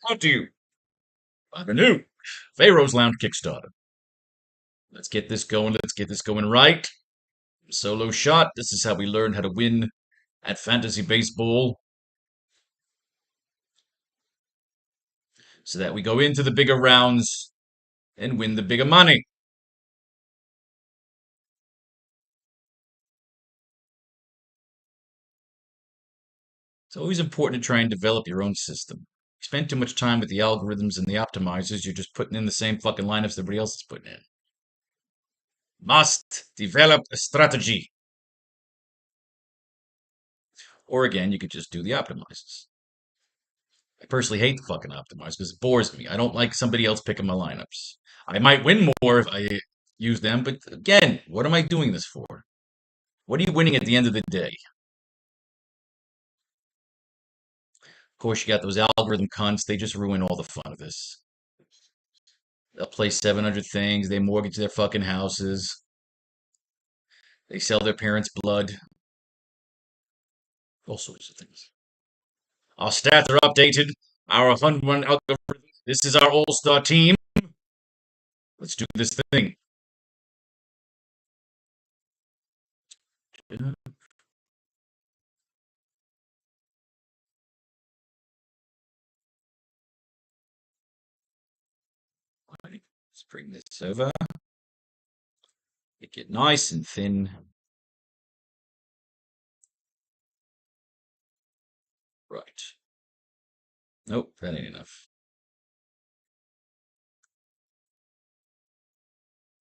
Brought to you by the new Faro's Lounge Kickstarter. Let's get this going. Let's get this going right. Solo shot. This is how we learn how to win at fantasy baseball, so that we go into the bigger rounds and win the bigger money. It's always important to try and develop your own system. You spend too much time with the algorithms and the optimizers, you're just putting in the same fucking lineups everybody else is putting in. Must develop a strategy. Or again, you could just do the optimizers. I personally hate the fucking optimizers because it bores me. I don't like somebody else picking my lineups. I might win more if I use them, but again, what am I doing this for? What are you winning at the end of the day? Of course, you got those algorithm cunts. They just ruin all the fun of this. They'll play 700 things. They mortgage their fucking houses. They sell their parents' blood. All sorts of things. Our stats are updated. Our 101 algorithm. This is our all-star team. Let's do this thing. Let's bring this over. Make it nice and thin. Right. Nope, that ain't enough.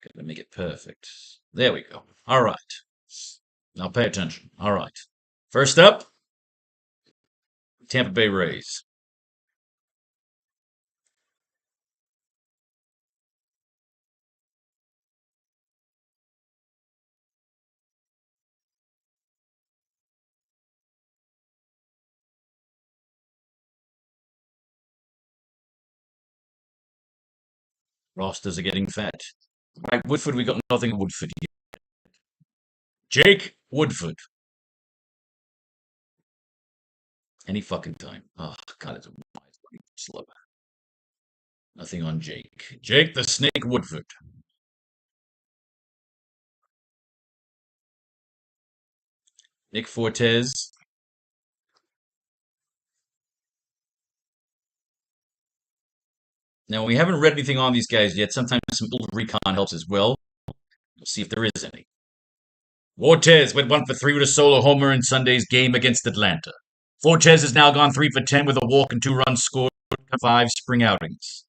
Gotta make it perfect. There we go. All right. Now pay attention. All right. First up, Tampa Bay Rays. Rosters are getting fat. Right, Woodford, we got nothing of Woodford yet. Jake Woodford. Any fucking time. Oh, God, it's a slow. Nothing on Jake. Jake the Snake Woodford. Nick Fortes. Now, we haven't read anything on these guys yet. Sometimes some little recon helps as well. We'll see if there is any. Fortes went 1 for 3 with a solo homer in Sunday's game against Atlanta. Fortes has now gone 3 for 10 with a walk and 2 runs scored in 5 spring outings.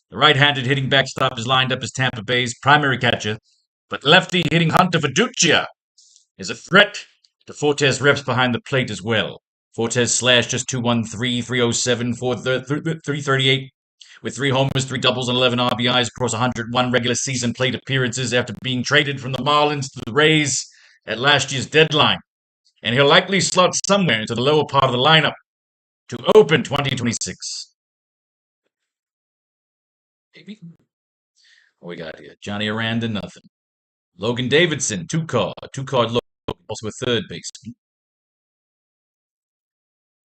The right-handed hitting backstop is lined up as Tampa Bay's primary catcher, but lefty hitting Hunter Fiducia is a threat to Fortes' reps behind the plate as well. Fortes slashed just 213, 307, 338 with 3 homers, 3 doubles, and 11 RBIs across 101 regular season plate appearances after being traded from the Marlins to the Rays at last year's deadline. And he'll likely slot somewhere into the lower part of the lineup to open 2026. Maybe. What we got here? Johnny Aranda, nothing. Logan Davidson, 2-card. 2-card Logan, also a third baseman.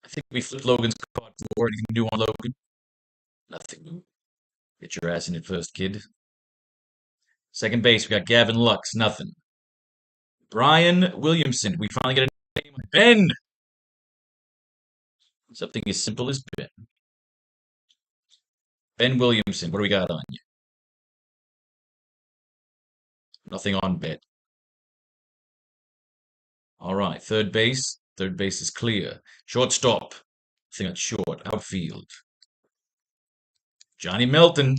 I think we flipped Logan's card before. Anything new on Logan? Nothing. Get your ass in it first, kid. Second base, we got Gavin Lux, nothing. Brian Williamson, we finally get a name. Ben! Something as simple as Ben. Ben Williamson, what do we got on you? Nothing on Ben. All right, third base. Third base is clear. Shortstop. Nothing on short. Outfield. Johnny Melton.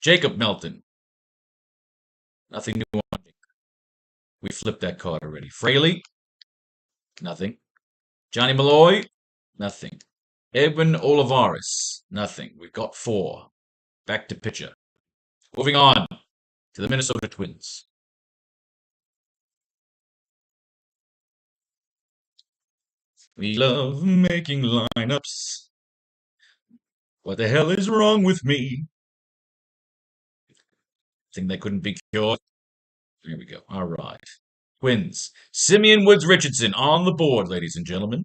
Jacob Melton. Nothing new on Jacob. We flipped that card already. Fraley. Nothing. Johnny Malloy. Nothing. Edwin Olivares. Nothing. We've got 4. Back to pitcher. Moving on to the Minnesota Twins. We love making lineups. What the hell is wrong with me? Think they couldn't be cured? There we go. All right. Twins. Simeon Woods Richardson on the board, ladies and gentlemen.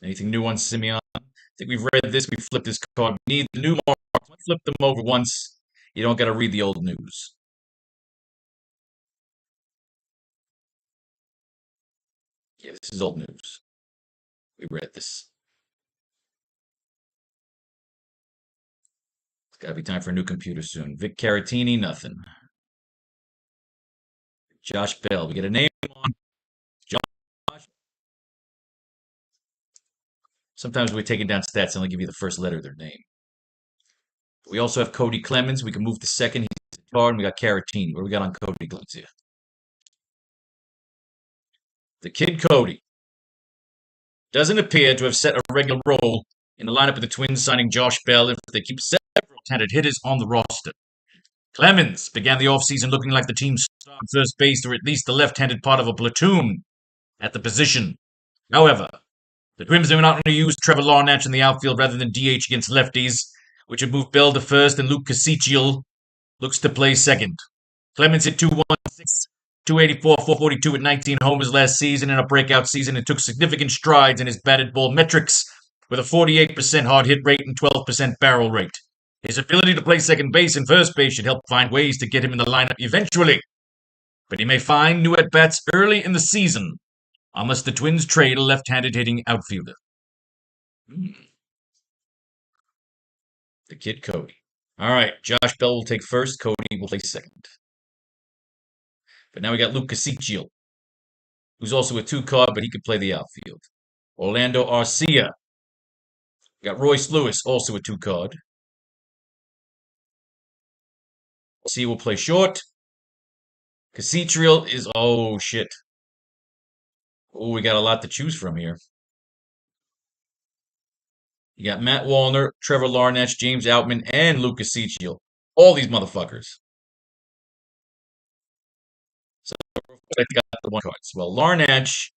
Anything new on Simeon? I think we've read this. We flipped this card. We need the new marks. Flip them over once. You don't got to read the old news. Yeah, this is old news. We read this. It's got to be time for a new computer soon. Vic Caratini, nothing. Josh Bell. We get a name on Josh. Sometimes we're taking down stats and only give you the first letter of their name. We also have Cody Clemens. We can move to second. He's a card, and we got Caratini. What do we got on Cody Clemens here? The kid Cody doesn't appear to have set a regular role in the lineup of the Twins, signing Josh Bell if they keep several talented hitters on the roster. Clemens began the offseason looking like the team's star at first base, or at least the left-handed part of a platoon at the position. However, the Twins are not going to use Trevor Larnach in the outfield rather than DH against lefties, which would move Bell to first, and Luke Casicciel looks to play second. Clemens hit 216, 284, 442 with 19 homers last season in a breakout season and took significant strides in his batted ball metrics with a 48% hard hit rate and 12% barrel rate. His ability to play second base and first base should help find ways to get him in the lineup eventually. But he may find new at-bats early in the season, unless the Twins trade a left-handed hitting outfielder. The kid Cody. All right, Josh Bell will take first. Cody will play second. But now we got Luke Casicciel, who's also a 2-card, but he could play the outfield. Orlando Arcia. We got Royce Lewis, also a 2-card. Arcia will play short. Casicciel is, oh, shit. Oh, we got a lot to choose from here. You got Matt Wallner, Trevor Larnach, James Outman, and Luke Casicciel. All these motherfuckers. So I got the 1 cards. Well, Larnach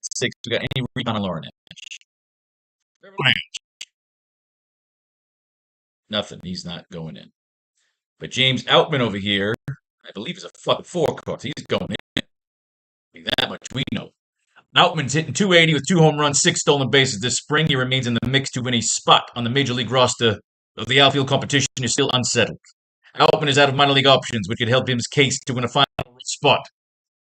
6. We got any recon on Larnach? Nothing. He's not going in. But James Outman over here, I believe, is a fucking 4 card. He's going in. That much we know. Outman's hitting 280 with 2 home runs, 6 stolen bases this spring. He remains in the mix to win a spot on the major league roster, though the outfield competition is still unsettled. Outman is out of minor league options, which could help him his case to win a final spot.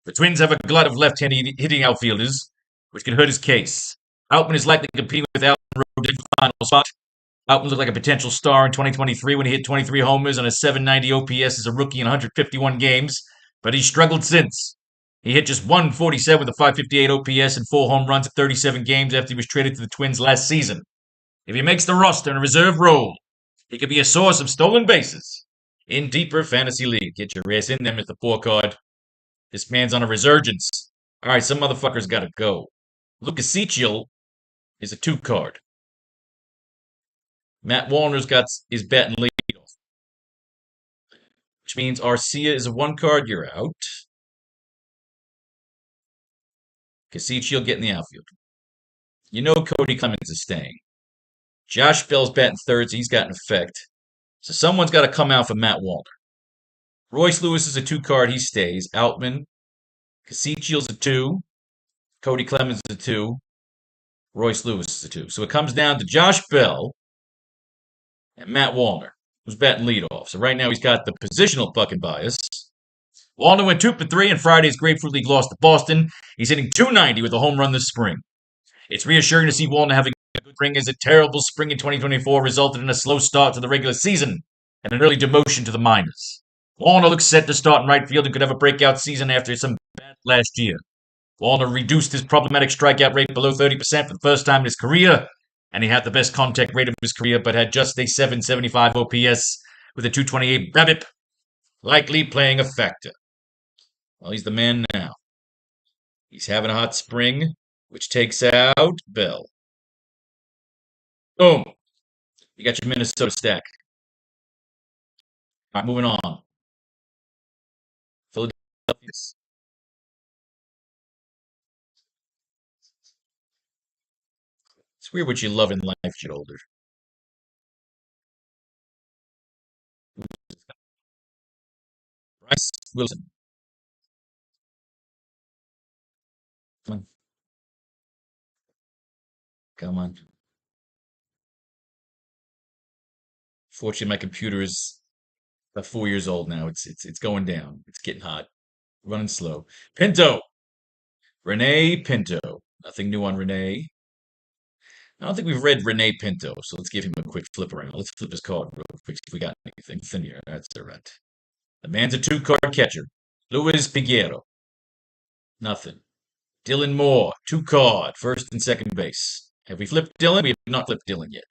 The Twins have a glut of left-handed hitting outfielders, which can hurt his case. Outman is likely competing with Allen Road in the final spot. Outman looked like a potential star in 2023 when he hit 23 homers on a 790 OPS as a rookie in 151 games, but he's struggled since. He hit just 147 with a 558 OPS and 4 home runs in 37 games after he was traded to the Twins last season. If he makes the roster in a reserve role, he could be a source of stolen bases in deeper fantasy league. Get your ass in there with the 4 card. This man's on a resurgence. All right, some motherfuckers got to go. Luke Casicciel is a 2 card. Matt Wallner's got his batting leadoff, which means Arcia is a 1 card. You're out. Casicciel getting the outfield. You know Cody Clemens is staying. Josh Bell's batting third, so he's got an effect. So someone's got to come out for Matt Wallner. Royce Lewis is a 2 card. He stays. Outman. Casicciel's a 2. Cody Clemens is a 2. Royce Lewis is a 2. So it comes down to Josh Bell and Matt Wallner, who's batting leadoff. So right now he's got the positional fucking bias. Wallner went 2 for 3 in Friday's Grapefruit League loss to Boston. He's hitting 290 with a home run this spring. It's reassuring to see Wallner having a good spring, as a terrible spring in 2024 resulted in a slow start to the regular season and an early demotion to the minors. Wallner looks set to start in right field and could have a breakout season after some bad last year. Wallner reduced his problematic strikeout rate below 30% for the first time in his career, and he had the best contact rate of his career, but had just a 775 OPS with a 228 BABIP, likely playing a factor. Well, he's the man now. He's having a hot spring, which takes out Bell. Boom. You got your Minnesota stack. All right, moving on. Philadelphia. It's weird what you love in life, get older. Bryce Wilson. Come on. Come on. Fortunately, my computer is about 4 years old now. It's going down. It's getting hot. Running slow. Pinto. Renee Pinto. Nothing new on Renee. I don't think we've read Renee Pinto, so let's give him a quick flip around. Let's flip his card real quick, see if we got anything thin here. That's all right. The man's a two-card catcher. Luis Piguero. Nothing. Dylan Moore, two-card, first and second base. Have we flipped Dylan? We have not flipped Dylan yet.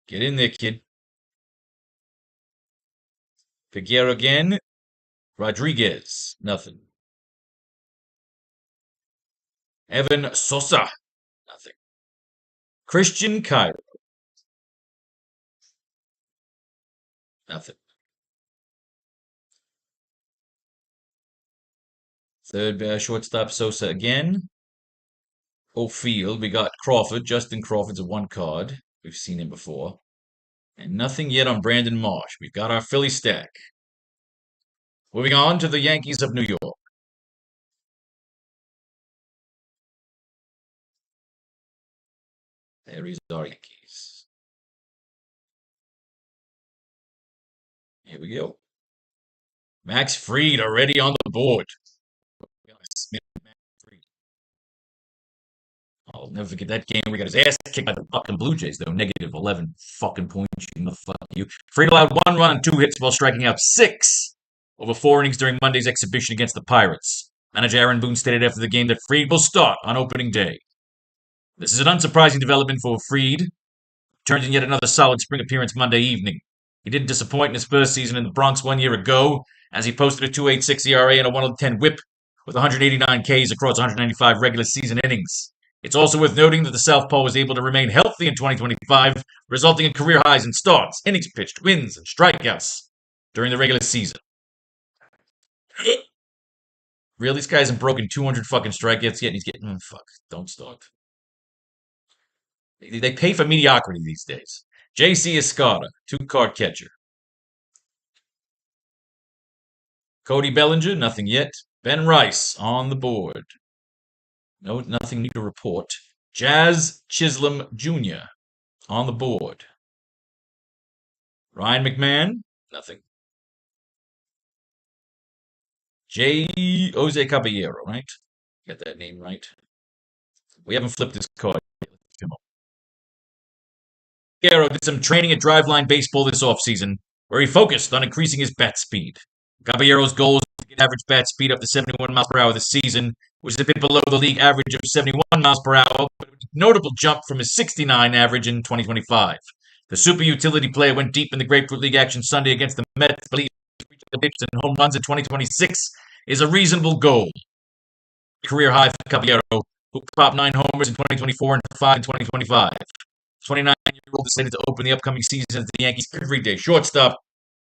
Get in there, kid. Piguero again. Rodriguez. Nothing. Evan Sosa. Nothing. Christian Cairo. Nothing. Third shortstop Sosa again. O'Field. We got Crawford. Justin Crawford's a one card. We've seen him before. And nothing yet on Brandon Marsh. We've got our Philly stack. Moving on to the Yankees of New York. There is our Yankees. Here we go. Max Fried already on the board. I'll never forget that game. We got his ass kicked by the fucking Blue Jays, though. -11 fucking points. You motherfucker, you. Fried allowed 1 run and 2 hits while striking out 6 over 4 innings during Monday's exhibition against the Pirates. Manager Aaron Boone stated after the game that Fried will start on opening day. This is an unsurprising development for Fried. Turned in yet another solid spring appearance Monday evening. He didn't disappoint in his first season in the Bronx 1 year ago, as he posted a 2.86 ERA and a 1.10 WHIP with 189 Ks across 195 regular season innings. It's also worth noting that the Southpaw was able to remain healthy in 2025, resulting in career highs in starts, innings pitched, wins, and strikeouts during the regular season. Really, this guy hasn't broken 200 fucking strikeouts yet, and he's getting, fuck, don't start. They pay for mediocrity these days. J.C. Escada, two-card catcher. Cody Bellinger, nothing yet. Ben Rice on the board. No, nothing new to report. Jazz Chisholm Jr. on the board. Ryan McMahon, nothing. Jose Caballero, right? Got that name right. We haven't flipped this card. Caballero did some training at Driveline Baseball this offseason, where he focused on increasing his bat speed. Caballero's goal is to get average bat speed up to 71 miles per hour this season, which is a bit below the league average of 71 miles per hour, but a notable jump from his 69 average in 2025. The super utility player went deep in the Grapefruit League action Sunday against the Mets, believes the hits and home runs in 2026 is a reasonable goal. Career high for Caballero, who popped 9 homers in 2024 and 5 in 2025. 29-year-old decided to open the upcoming season as the Yankees' everyday shortstop,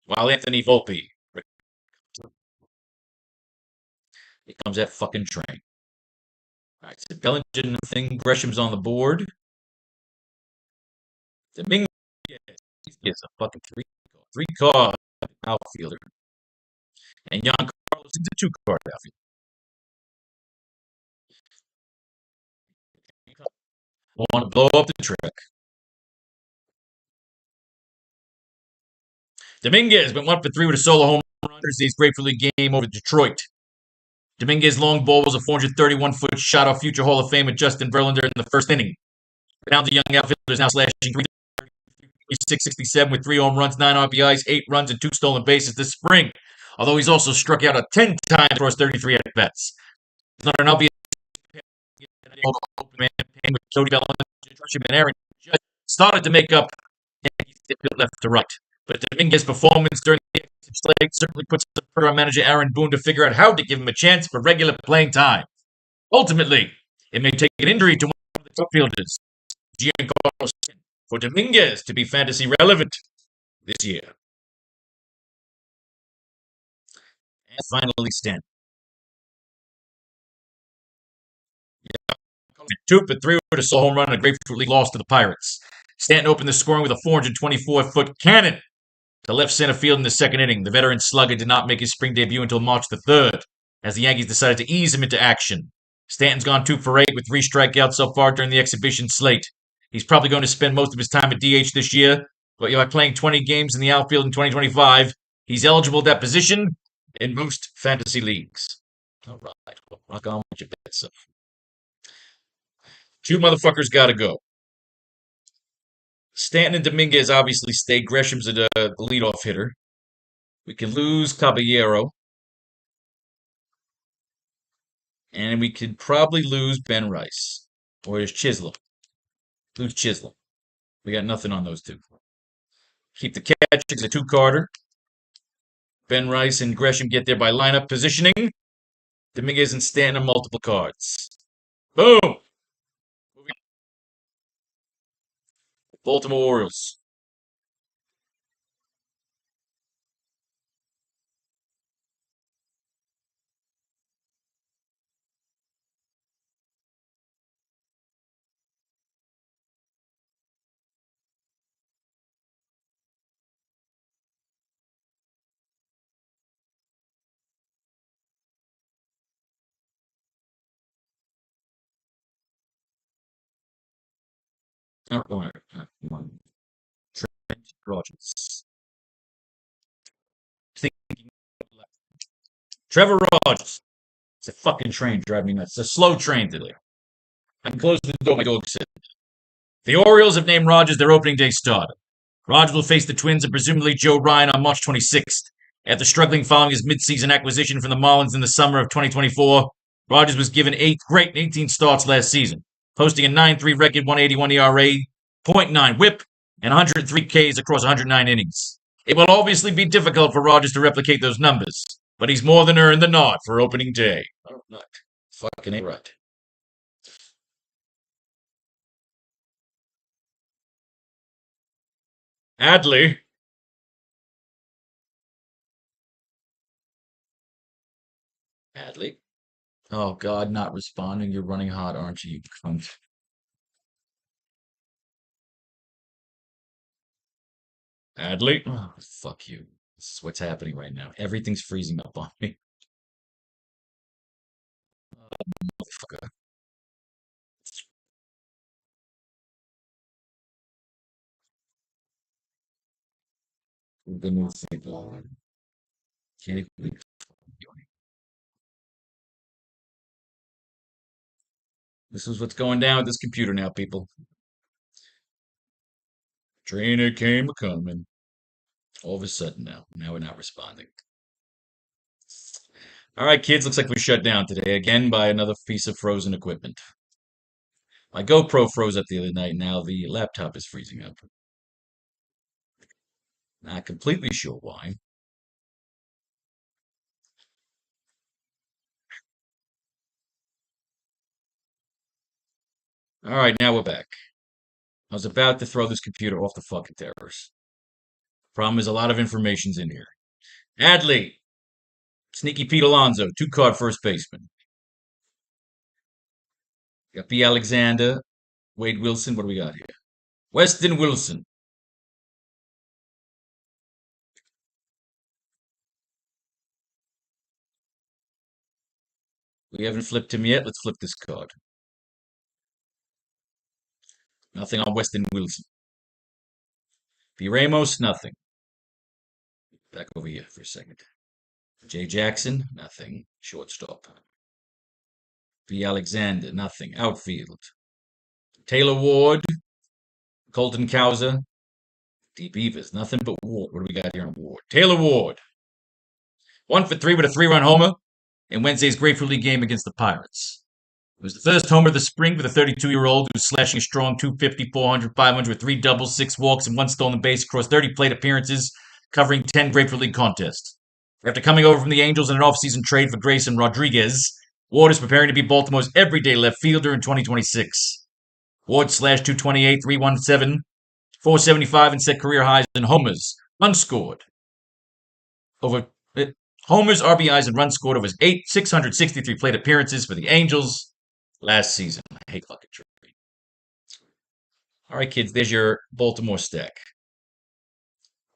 while Anthony Volpe. Here comes that fucking train. All right, so Bellinger, nothing. Gresham's on the board. Dominguez is a fucking three-card outfielder. And Jan Carlos is a two-card outfielder. Want to blow up the track. Dominguez went 1 for 3 with a solo home run in Thursday's Grapefruit League game over Detroit. Dominguez's long ball was a 431-foot shot off future Hall of Famer Justin Verlander in the first inning. Now the young outfielder is now slashing 667 with 3 home runs, 9 RBIs, 8 runs, and 2 stolen bases this spring. Although he's also struck out 10 times across 33 at-bats. It's not an obvious open man with Cody Bellinger and Aaron just started to make up left to right. But Dominguez's performance during the slate certainly puts the pressure on manager Aaron Boone to figure out how to give him a chance for regular playing time. Ultimately, it may take an injury to one of the top fielders, Giancarlo, for Dominguez to be fantasy relevant this year. And finally, Stanton. 2 for 3 with a solo home run and a Grapefruit League loss to the Pirates. Stanton opened the scoring with a 424-foot cannon To left center field in the second inning, the veteran slugger did not make his spring debut until March the 3rd, as the Yankees decided to ease him into action. Stanton's gone 2 for 8 with 3 strikeouts so far during the exhibition slate. He's probably going to spend most of his time at DH this year, but by playing 20 games in the outfield in 2025, he's eligible at that position in most fantasy leagues. All right, well, rock on with your bets. 2 motherfuckers gotta go. Stanton and Dominguez obviously stay. Gresham's the leadoff hitter. We can lose Caballero. And we could probably lose Ben Rice. Or is Chisholm. Lose Chisholm. We got nothing on those 2. Keep the catchers at 2 Carter. Ben Rice and Gresham get there by lineup positioning. Dominguez and Stanton are multiple cards. Boom! Baltimore Orioles. Trent Rogers. Trevor Rogers. It's a fucking train driving me nuts. It's a slow train today. I can close the door. My dog said. The Orioles have named Rogers their opening day starter. Rogers will face the Twins and presumably Joe Ryan on March 26th. After struggling following his midseason acquisition from the Marlins in the summer of 2024, Rogers was given 8th great in 18 starts last season, posting a 9.3 record, 181 ERA, .9 WHIP, and 103 Ks across 109 innings. It will obviously be difficult for Rogers to replicate those numbers, but he's more than earned the nod for opening day. Oh, not fucking ain't right. Adley. Adley. Oh, God, not responding. You're running hot, aren't you, you cunt? Adley. Oh, fuck you. This is what's happening right now. Everything's freezing up on me. Motherfucker. Can't even believe this is what's going down with this computer now, people. Trainer came a coming. All of a sudden now we're not responding. All right, kids, looks like we shut down today again by another piece of frozen equipment. My GoPro froze up the other night. Now the laptop is freezing up. Not completely sure why. All right, now we're back. I was about to throw this computer off the fucking terrace. Problem is, a lot of information's in here. Adley, Sneaky Pete Alonso, 2 card first baseman. Got B. Alexander, Wade Wilson. What do we got here? Weston Wilson. We haven't flipped him yet. Let's flip this card. Nothing on Weston Wilson. B. Ramos, nothing. Back over here for a second. Jay Jackson, nothing. Shortstop. B. Alexander, nothing. Outfield. Taylor Ward, Colton Cowser, Deep Beavers, nothing but Ward. What do we got here on Ward? Taylor Ward. 1 for 3 with a 3-run homer in Wednesday's Grapefruit League game against the Pirates. It was the first homer of the spring for the 32-year-old who's slashing a strong 250, 400, 500 with 3 doubles, 6 walks, and 1 stolen base across 30 plate appearances, covering 10 Grapefruit League contests. After coming over from the Angels in an offseason trade for Grayson Rodriguez, Ward is preparing to be Baltimore's everyday left fielder in 2026. Ward slashed 228, 317, 475, and set career highs in homers, runs scored. Homers, RBIs, and runs scored over his 663 plate appearances for the Angels last season. I hate fucking trade. All right, kids, there's your Baltimore stack.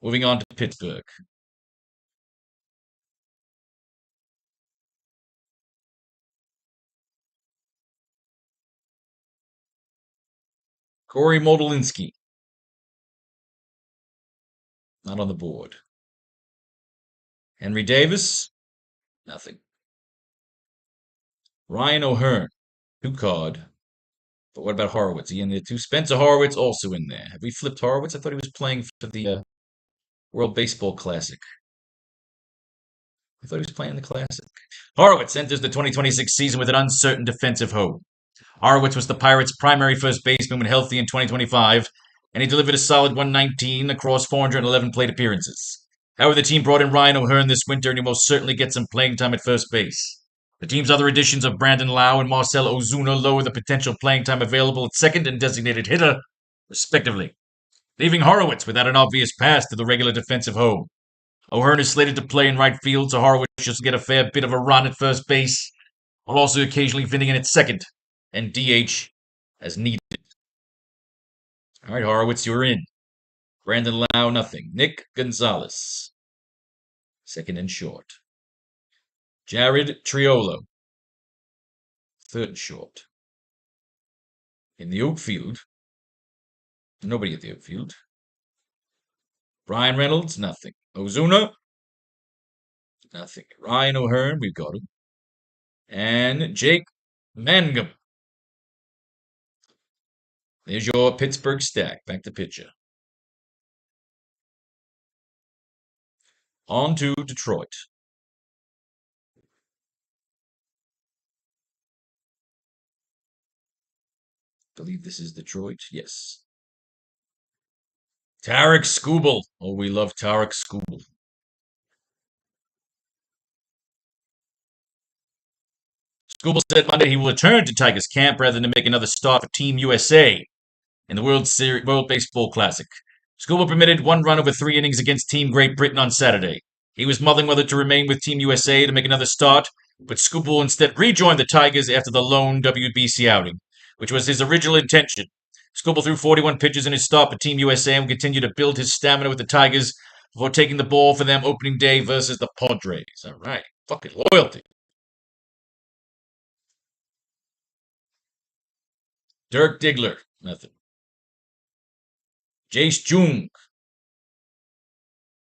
Moving on to Pittsburgh. Corey Modulinski. Not on the board. Henry Davis. Nothing. Ryan O'Hearn. 2 card. But what about Horowitz? He in there too? Spencer Horowitz also in there. Have we flipped Horowitz? I thought he was playing for the World Baseball Classic. I thought he was playing the Classic. Horowitz enters the 2026 season with an uncertain defensive hope. Horowitz was the Pirates' primary first baseman when healthy in 2025, and he delivered a solid 119 across 411 plate appearances. However, the team brought in Ryan O'Hearn this winter, and he most certainly gets some playing time at first base. The team's other additions of Brandon Lau and Marcell Ozuna lower the potential playing time available at second and designated hitter, respectively, leaving Horowitz without an obvious path to the regular defensive home. O'Hearn is slated to play in right field, so Horowitz should get a fair bit of a run at first base, while also occasionally fitting in at second and DH as needed. All right, Horowitz, you're in. Brandon Lau, nothing. Nick Gonzalez, second and short. Jared Triolo, third and short. In the outfield, nobody at the outfield. Brian Reynolds, nothing. Ozuna, nothing. Ryan O'Hearn, we've got him. And Jake Mangum. There's your Pittsburgh stack. Back to pitcher. On to Detroit. I believe this is Detroit. Yes. Tarek Skubal. Oh, we love Tarek Skubal. Skubal said Monday he will return to Tigers camp rather than make another start for Team USA in the World Baseball Classic. Skubal permitted 1 run over 3 innings against Team Great Britain on Saturday. He was mulling whether to remain with Team USA to make another start, but Skubal instead rejoined the Tigers after the lone WBC outing, which was his original intention. Skubal threw 41 pitches in his start for Team USA and will continue to build his stamina with the Tigers before taking the ball for them opening day versus the Padres. All right. Fucking loyalty. Dirk Diggler. Nothing. Jace Jung.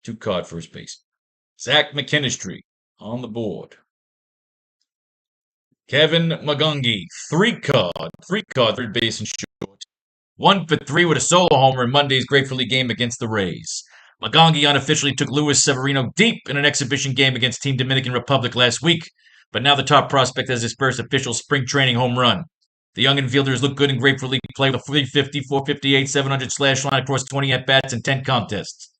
2-card first base. Zach McKinstry on the board. Kevin McGungy. 3-card third base and short. 1 for 3 with a solo homer in Monday's Grateful League game against the Rays. McGungy unofficially took Luis Severino deep in an exhibition game against Team Dominican Republic last week, but now the top prospect has his first official spring training home run. The young infielders look good in Grateful League play with a 350, 458, 700 slash line across 20 at-bats and 10 contests.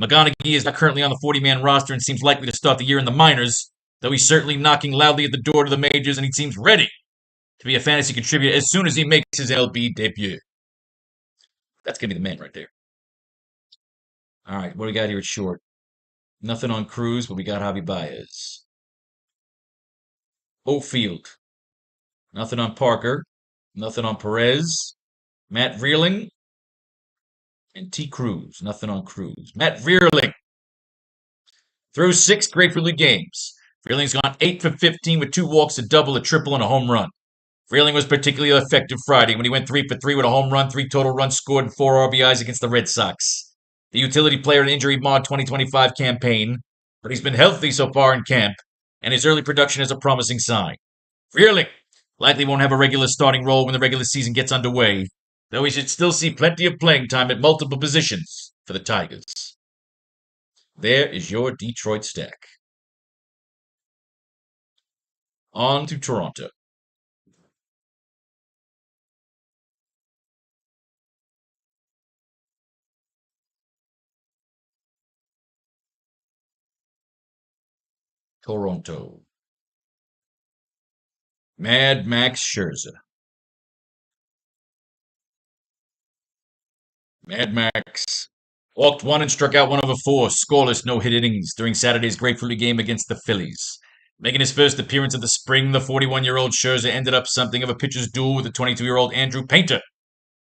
McGonaghy is not currently on the 40-man roster and seems likely to start the year in the minors, though he's certainly knocking loudly at the door to the majors and he seems ready to be a fantasy contributor as soon as he makes his MLB debut. That's going to be the man right there. All right, what do we got here at short? Nothing on Cruz, but we got Javi Baez. Outfield. Nothing on Parker. Nothing on Perez. Matt Vierling. And T. Cruz. Nothing on Cruz. Matt Vierling. Through 6 Grateful League games. Vierling's gone 8 for 15 with 2 walks, a double, a triple, and a home run. Vierling was particularly effective Friday when he went 3 for 3 with a home run, 3 total runs scored, and 4 RBIs against the Red Sox. The utility player in injury-marred 2025 campaign, but he's been healthy so far in camp, and his early production is a promising sign. Vierling likely won't have a regular starting role when the regular season gets underway, though he should still see plenty of playing time at multiple positions for the Tigers. There is your Detroit stack. On to Toronto. Toronto. Mad Max Scherzer. Mad Max walked 1 and struck out 1 over 4 scoreless no-hit innings during Saturday's Grateful League game against the Phillies. Making his first appearance of the spring, the 41-year-old Scherzer ended up something of a pitcher's duel with the 22-year-old Andrew Painter,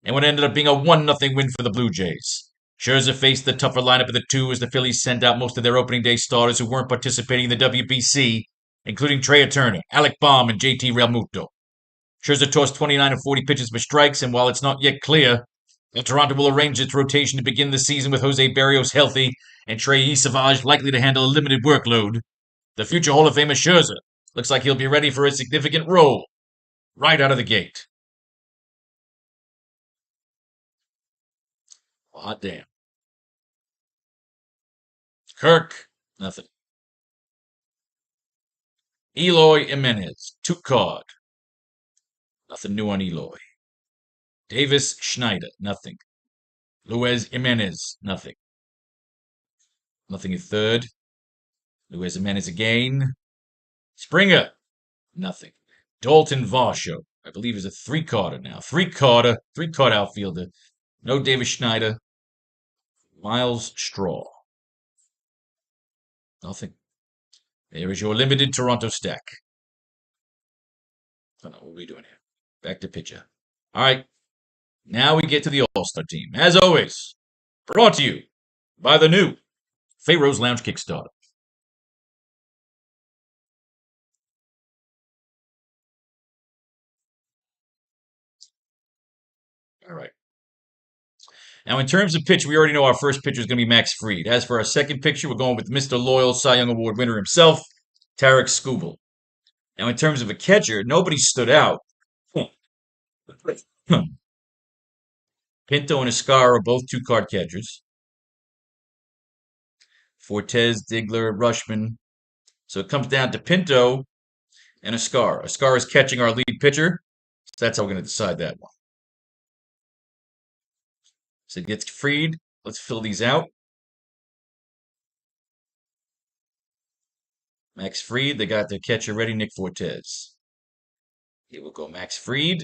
and what ended up being a 1-0 win for the Blue Jays. Scherzer faced the tougher lineup of the two as the Phillies sent out most of their opening day starters who weren't participating in the WBC, including Trey Turner, Alec Baum, and JT Realmuto. Scherzer tossed 29 of 40 pitches for strikes, and while it's not yet clear that Toronto will arrange its rotation to begin the season with Jose Barrios healthy and Trey Savage likely to handle a limited workload, the future Hall of Famer Scherzer looks like he'll be ready for a significant role right out of the gate. Hot damn. Kirk, nothing. Eloy Jimenez, 2 card. Nothing new on Eloy. Davis Schneider, nothing. Luis Jimenez, nothing. Nothing in third. Luis Jimenez again. Springer, nothing. Dalton Varsho, I believe, is a 3-carder now. 3-card outfielder. No Davis Schneider. Miles Straw. Nothing. There is your limited Toronto stack. I don't know what are we doing here. Back to pitcher. All right. Now we get to the All-Star team. As always, brought to you by the new Faro's Lounge Kickstarter. All right. Now, in terms of pitch, we already know our first pitcher is going to be Max Fried. As for our second pitcher, we're going with Mr. Loyal Cy Young Award winner himself, Tarek Skubal. Now, in terms of a catcher, nobody stood out. Pinto and Escar are both 2-card catchers. Fortes, Digler, Rushman. So it comes down to Pinto and Escar. Escar is catching our lead pitcher. So that's how we're going to decide that one. So it gets Fried. Let's fill these out. Max Fried, they got their catcher ready, Nick Fortes. Here we'll go Max Fried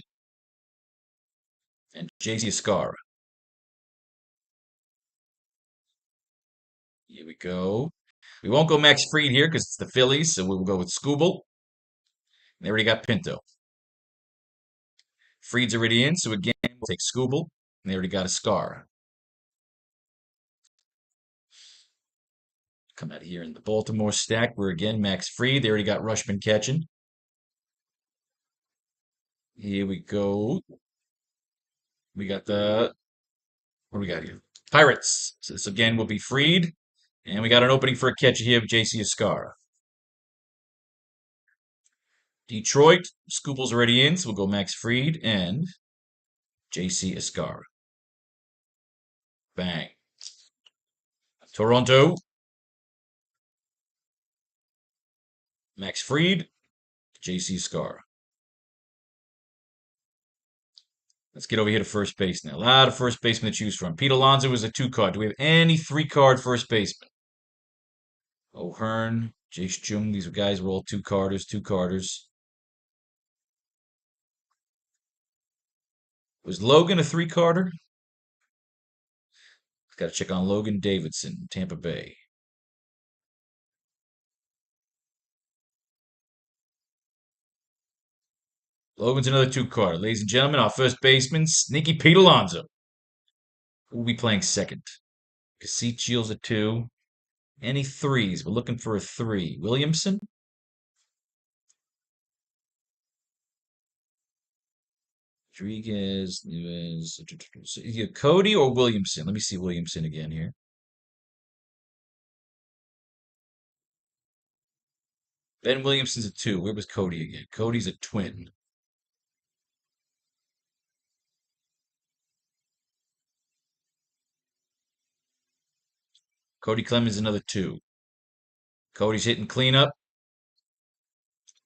and JC Escar. Here we go. We won't go Max Fried here because it's the Phillies, so we'll go with Skubal. They already got Pinto. Fried's already in, so again, we'll take Skubal. And they already got Escar. Come out here in the Baltimore stack, where again, Max Fried. They already got Rushman catching. Here we go. We got what do we got here? Pirates. So this again will be Fried. And we got an opening for a catcher here of JC Escara. Detroit, Skubal's already in, so we'll go Max Fried and JC Escara. Bang. Toronto, Max Fried, JC Escara. Let's get over here to first base now. A lot of first basemen to choose from. Pete Alonso is a 2-card. Do we have any 3-card first baseman? O'Hearn, Jace Jung. These guys were all 2-carders, 2-carders. Was Logan a 3-carder? Got to check on Logan Davidson, Tampa Bay. Logan's another 2-carder. Ladies and gentlemen, our first baseman, Sneaky Pete Alonso. Who will be playing second? Cassie Shields a 2. Any 3s? We're looking for a 3. Williamson? Rodriguez, either Cody or Williamson. Let me see Williamson again here. Ben Williamson's a 2. Where was Cody again? Cody's a twin. Cody Clemens another 2. Cody's hitting cleanup.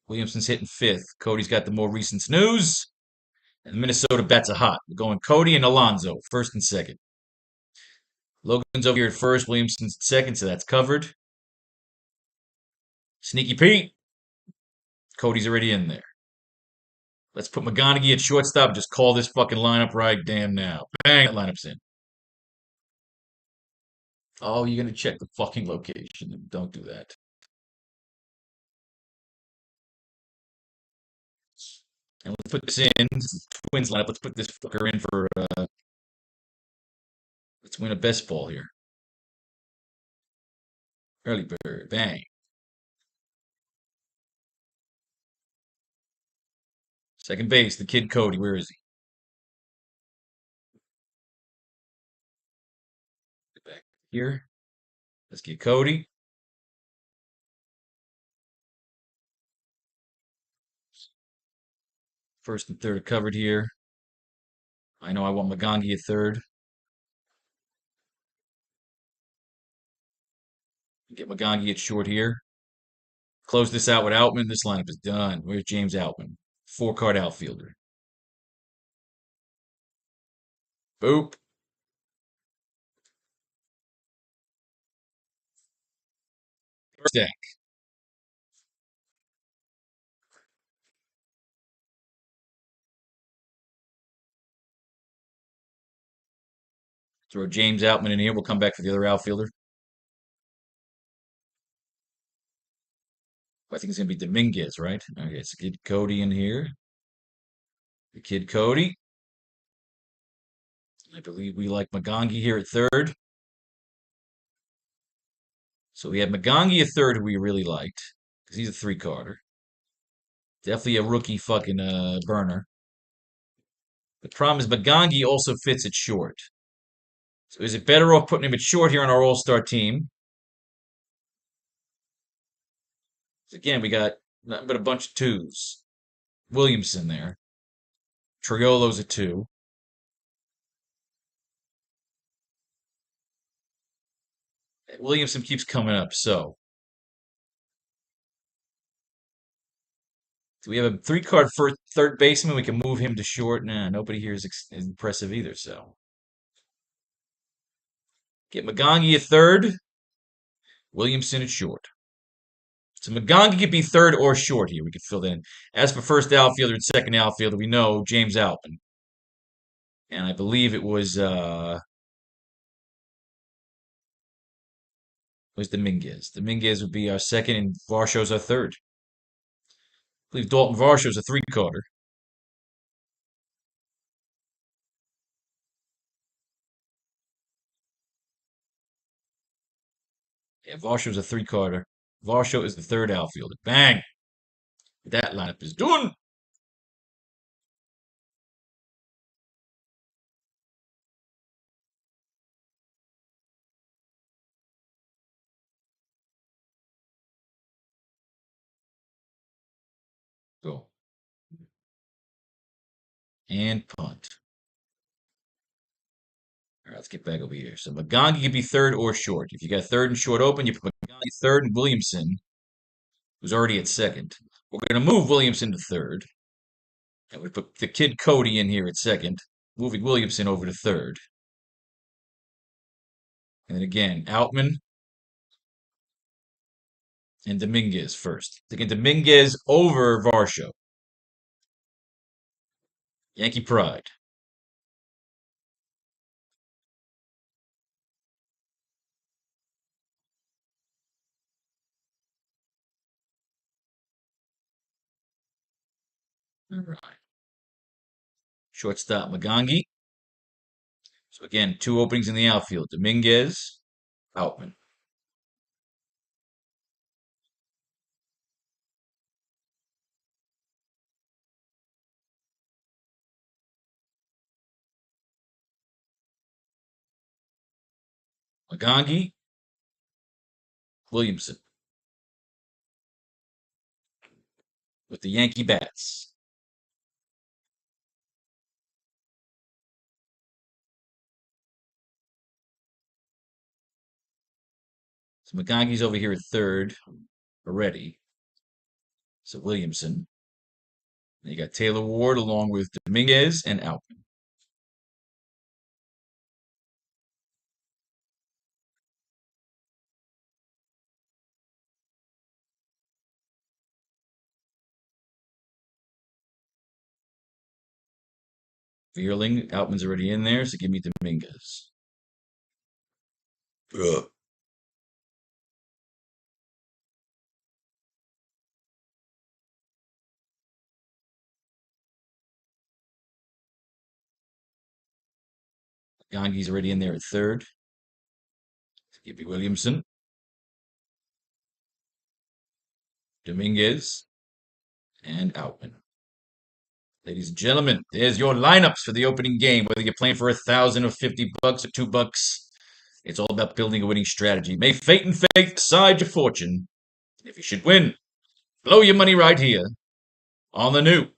Williamson's hitting 5th. Cody's got the more recent news. And the Minnesota bats are hot. We're going Cody and Alonso, first and second. Logan's over here at first. Williamson's at second, so that's covered. Sneaky Pete. Cody's already in there. Let's put McGonaghy at shortstop and just call this fucking lineup right damn now. Bang, that lineup's in. Oh, you're going to check the fucking location. Don't do that. And let's put this in. This is Twins lineup. Let's put this fucker in for. Let's Let's win a best ball here. Early bird, bang. Second base, the kid Cody. Where is he? Get back here. Let's get Cody. First and third are covered here. I know I want Magangi at third. Get Magangi at short here. Close this out with Outman. This lineup is done. Where's James Outman? 4-card outfielder. Boop. Stack. Throw James Outman in here. We'll come back for the other outfielder. I think it's going to be Dominguez, right? Okay, so get Cody in here. The kid Cody. I believe we like Magangi here at third. So we have Magangi at third, who we really liked, because he's a 3-carder. Definitely a rookie fucking burner. The problem is Magangi also fits at short. So is it better off putting him at short here on our all-star team? So again, we got nothing but a bunch of twos. Williamson there. Triolo's a 2. Williamson keeps coming up, so. Do we have a 3-card for third baseman? We can move him to short. Nah, nobody here is impressive either, so. Get Magangi at third. Williamson at short. So Magangi could be third or short here. We could fill that in. As for first outfielder and second outfielder, we know James Outman. And I believe it was Dominguez. Dominguez would be our second and Varsho's our third. I believe Dalton Varsho's a 3-carder. Yeah, Varsho's a 3-carder. Varsho is the third outfielder. Bang! That lineup is done. Go. And punt. All right, let's get back over here. So Magangi can be third or short. If you got third and short open, you put Magangi third and Williamson, who's already at second. We're going to move Williamson to third. And we put the kid Cody in here at second, moving Williamson over to third. And then again, Outman and Dominguez first. Taking Dominguez over Varsho. Yankee Pride. All right. Shortstop Magangi. So again, 2 openings in the outfield. Dominguez, Outman. Magangi, Williamson. With the Yankee bats. So Magangi's over here at third already. So Williamson. And you got Taylor Ward along with Dominguez and Outman. Veerling, Outman's already in there, so give me Dominguez. Ugh. Gangi's already in there at third. Skippy Williamson. Dominguez. And Outman. Ladies and gentlemen, there's your lineups for the opening game. Whether you're playing for $1,000 or $50 or $2, it's all about building a winning strategy. May fate and faith decide your fortune. If you should win, blow your money right here on the new